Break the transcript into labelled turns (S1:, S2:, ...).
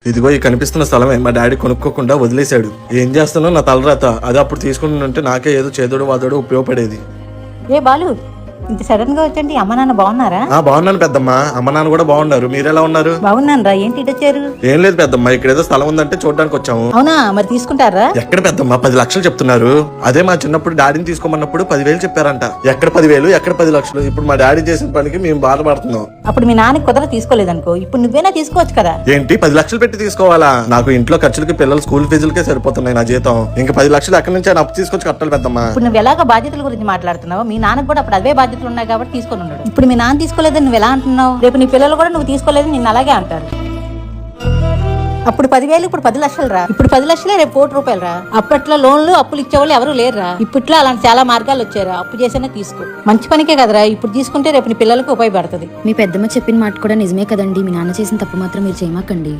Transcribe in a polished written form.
S1: ఇదిగో ఈ కనిపిస్తున్న స్థలమే మా డాడీ కొనుక్కోకుండా వదిలేశాడు. ఏం చేస్తానో నా తలరాత. అది అప్పుడు తీసుకుంటుంటే నాకే ఏదో చేదోడు వాదోడు ఉపయోగపడేది.
S2: ఏ బాలు, ఇంత సడన్ గా వచ్చండి. అమ్మ నాన్న బాగున్నారా?
S1: బాగున్నాను పెద్దమ్మ. అమ్మ నాన్న కూడా బాగున్నారు. మీరెలా ఉన్నారు?
S2: బాగున్నాను రా. ఏంటి ఇటు వచ్చారు?
S1: ఏం లేదు పెద్దమ్మ, ఇక్కడ ఏదో స్థలం ఉందంటే చూడడానికి వచ్చాము.
S2: అవునా, మరి తీసుకుంటారా?
S1: ఎక్కడ పెద్దమ్మ, 10 లక్షలు చెప్తున్నారు. అదే మా చిన్నప్పుడు డాడీని తీసుకోమన్నప్పుడు 10,000 చెప్పారంట. ఎక్కడ 10,000 ఎక్కడ 10 లక్షలు? ఇప్పుడు మా డాడీ చేసిన పనికి మేము బాధపడుతున్నాం.
S2: అప్పుడు మీ నాన్నకి కుదర తీసుకోలేదనుకో, ఇప్పుడు నువ్వేనా తీసుకోవచ్చు కదా.
S1: ఏంటి 10 లక్షలు పెట్టి తీసుకోవాలా? నాకు ఇంట్లో ఖర్చులకి పిల్లల స్కూల్ ఫీజులకే సరిపోతున్నాయి నా జీతం. ఇంకా 10 లక్షలు ఎక్కడి నుంచి అప్పు తీసుకొచ్చి కట్టాలి పెద్దమ్మ.
S2: ఇప్పుడు నువ్వు ఎలాగ బాధ్యతల గురించి మాట్లాడుతున్నావు. మీ నాన్నకు కూడా అప్పుడు అవే బాధ్యతలు ఉన్నాయి కాబట్టి తీసుకొని ఉన్నాడు. ఇప్పుడు మీ నాన్న తీసుకోలేదని నువ్వు ఎలా అంటున్నావు? రేపు నీ పిల్లలు కూడా నువ్వు తీసుకోలేదని నిన్ను అలాగే అంటారు. అప్పుడు 10,000 ఇప్పుడు 10 లక్షలు రా. ఇప్పుడు 10 లక్షలే రేపు 1 కోటి రూపాయలు రా. అప్పట్లో లోన్లు అప్పులు ఇచ్చేవాళ్ళు ఎవరు లేరురా. ఇప్పట్లో అలాంటి చాలా మార్గాలు వచ్చారా. అప్పు చేసినా తీసుకో, మంచి పనికే కదరా. ఇప్పుడు తీసుకుంటే రేపు నీ పిల్లలకు ఉపయోగపడుతుంది.
S3: మీ పెద్దమ్మ చెప్పిన మాట కూడా నిజమే కదండి. మీ నాన్న చేసిన తప్పు మాత్రం మీరు చేయమాకండి.